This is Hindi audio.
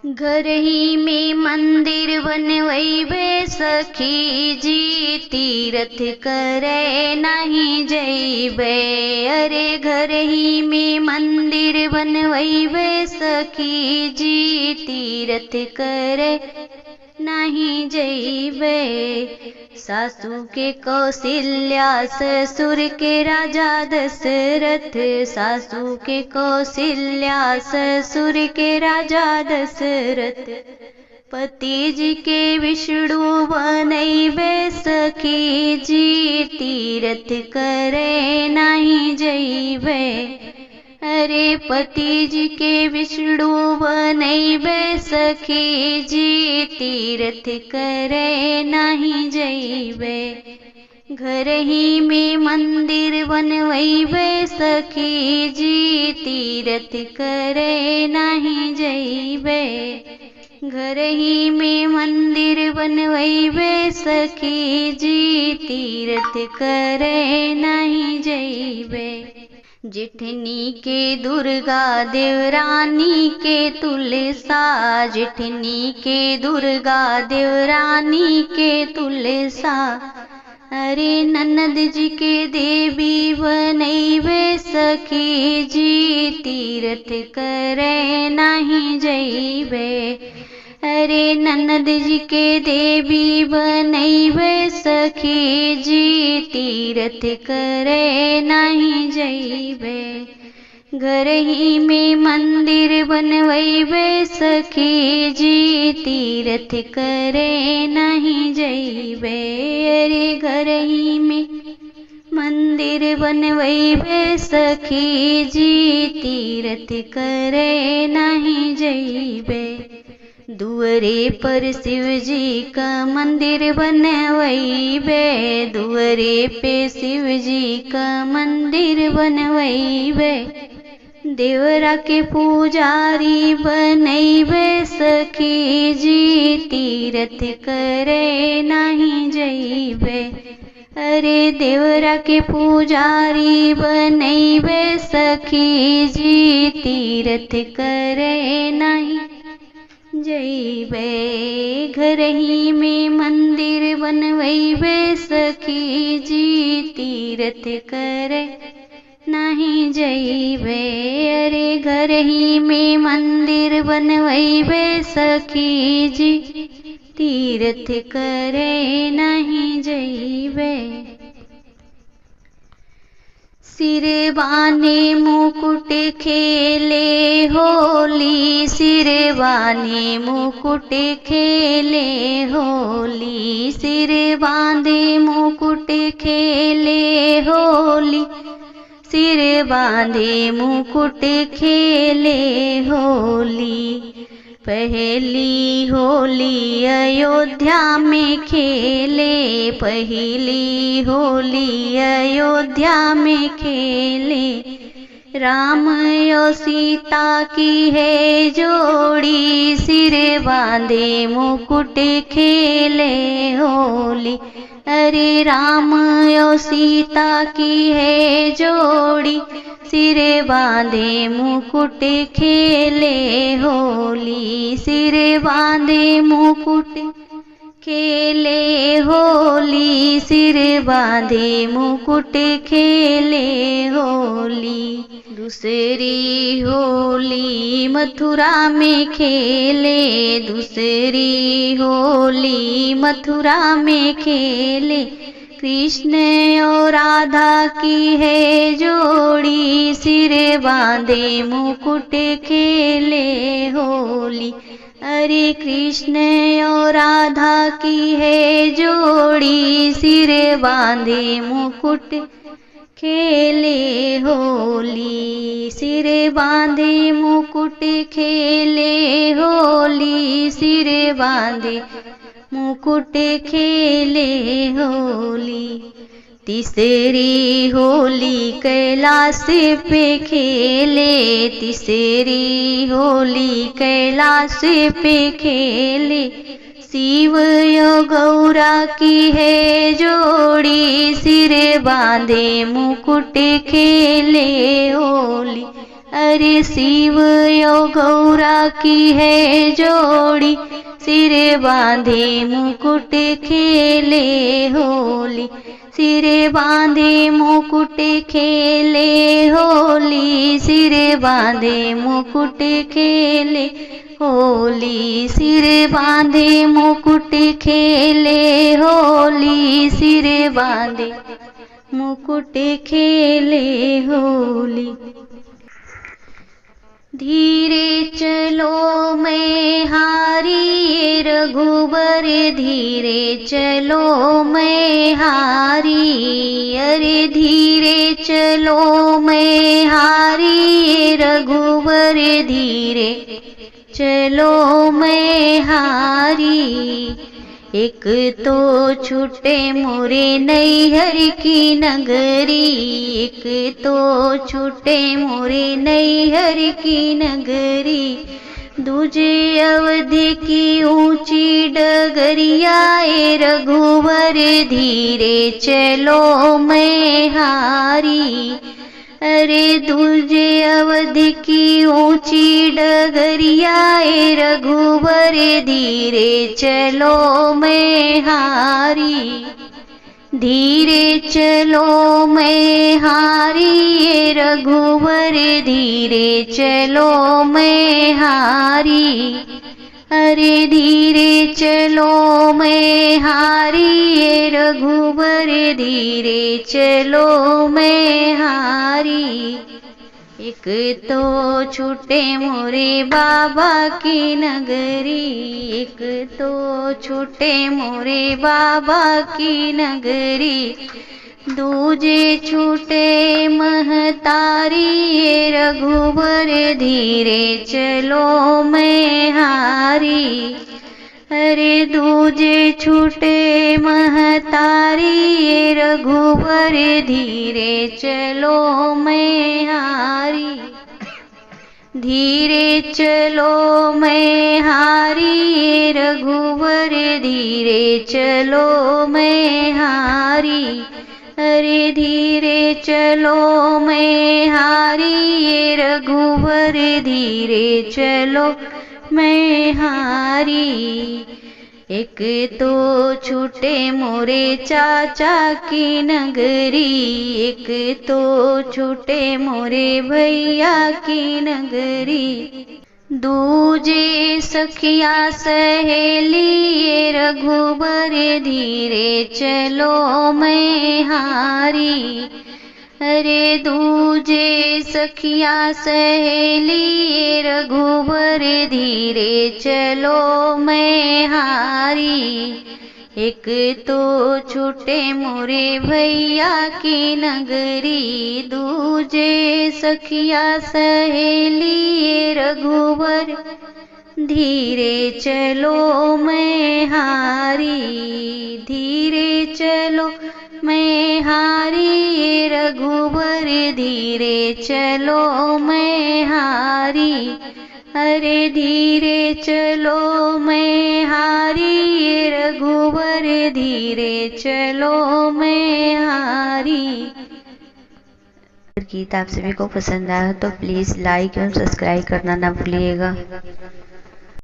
घर ही में मंदिर बनवैबे सखी जी, तीर्थ करे नहीं जैबे। अरे घर ही में मंदिर बनवैबे सखी जी, तीर्थ करे नहीं जैबे। सासू के कौशल्या ससुर के राजा दशरथ, सासू के कौशल्या ससुर के राजा दशरथ। पति जी के विष्णु बनैबे सखी जी, तीर्थ करे नहीं जैबे। अरे पति जी के विष्णु बनैबे सखी जी, तीर्थ करे नहीं जैबे। घर ही में मंदिर बनवैबे सखी जी, तीर्थ करे नहीं जैबे। घर ही में मंदिर बनवैबे सखी जी, तीर्थ करे नहीं जैबे। जेठनी के दुर्गा देवरानी के तुलसा, जेठनी के दुर्गा देवरानी के तुलसा। अरे ननद जी के देवी बनैबे सखी जी, तीर्थ करे नहीं जैबे। अरे ननद जी के देवी बनैबे सखी जी, तीर्थ करे नहीं जैबे। घर ही में मंदिर बनवैबे सखी जी, तीर्थ करे नहीं जैबे। अरे घर ही में मंदिर बनवैबे सखी जी, तीर्थ करे नहीं जैबे। दुअरे पर शिव जी का मंदिर बनवैबे, दुअरे पे शिव जी का मंदिर बनवैबे। देवरा के पुजारी बनैबे सखी जी, तीर्थ करे नहीं जैबे। अरे देवरा के पुजारी बनैबे सखी जी, तीर्थ करे नहीं जैबे। घर ही में मंदिर बनवैबे सखी जी, तीर्थ करे नहीं जैबे। अरे घर ही में मंदिर बनवैबे सखी जी, तीर्थ करे नहीं जैबे। सिर बाने मुकुट खेले होली, सिर बाने मुकुट खेले होली। सिर बांधे मुकुट खेले होली, सिर बांधे मुकुट खेले होली। पहली होली अयोध्या में खेले, पहली होली अयोध्या में खेले। राम और सीता की है जोड़ी, सिर बांधे मुकुट खेले होली। अरे राम और सीता की है जोड़ी, सिर बांधे मुकुट खेले होली। सिर बांधे मुकुट खेले होली, सिर बांधे मुकुट खेले होली। दूसरी होली मथुरा में खेले, दूसरी होली मथुरा में खेले। कृष्ण और राधा की है जोड़ी, सिर बांधे मुकुट खेले होली। अरे कृष्ण और राधा की है जोड़ी, सिर बांधे मुकुट खेले होली। सिर बांधे मुकुट खेले होली, सिर बांधे मुकुट खेले होली। तीसरी होली कैलाश पे खेले, तीसरी होली कैलाश पे खेले। शिव और गौरा की है जोड़ी, सिर बांधे मुकुट खेले होली। अरे शिव यो गौरा की है जोड़ी, सिरे बांधे मुकुट खेले होली, सिरे बांधे मुकुट खेले होली, सिरे बांधे मुकुट खेले होली, सिरे बांधे मुकुट खेले होली, सिरे बांधे मुकुट खेले होली। धीरे चलो मैं हारी रघुबर, धीरे चलो मैं हारी, अरे धीरे चलो मैं हारी रघुबर, धीरे चलो मैं हारी। एक तो छूटे मोरे नैहर की नगरी, एक तो छूटे मोरे नैहर की नगरी, दूजे अवधि की ऊंची डगरिया, रघुवर धीरे चलो मैं हारी, अरे दूजे अवधि की ऊंची डगरिया, रघुवर धीरे चलो मैं हारी, धीरे चलो मैं हारी रघुवर, धीरे चलो मैं हारी, अरे धीरे चलो मैं हारी रघुवर, धीरे चलो मैं हारी। एक तो छूटे मोरे बाबा की नगरी, एक तो छूटे मोरे बाबा की नगरी, दूजे छूटे महतारी, रघुवर धीरे चलो मैं हारी, अरे दूजे छूटे महतारी, रघुवर धीरे चलो मैं हारी, धीरे चलो मैं हारी रघुवर, धीरे चलो मैं हारी, अरे धीरे चलो मैं हारी रघुवर, धीरे चलो मैं हारी। एक तो छूटे मोरे चाचा की नगरी, एक तो छूटे मोरे भैया की नगरी, दूजे सखिया सहेली, रघुबर धीरे चलो मैं हारी, अरे दूजे सखिया सहेली, रघुबर धीरे चलो मैं हारी। एक तो छूटे मोरे भैया की नगरी, दूजे सखिया सहेली, रघुबर धीरे चलो मैं हारी, धीरे चलो मैं हारी रघुबर, धीरे चलो मैं हारी, अरे धीरे चलो मैं हारी रघुबर, धीरे चलो मैं हारी। गीत आप सभी को पसंद आया तो प्लीज़ लाइक एवं सब्सक्राइब करना ना भूलिएगा।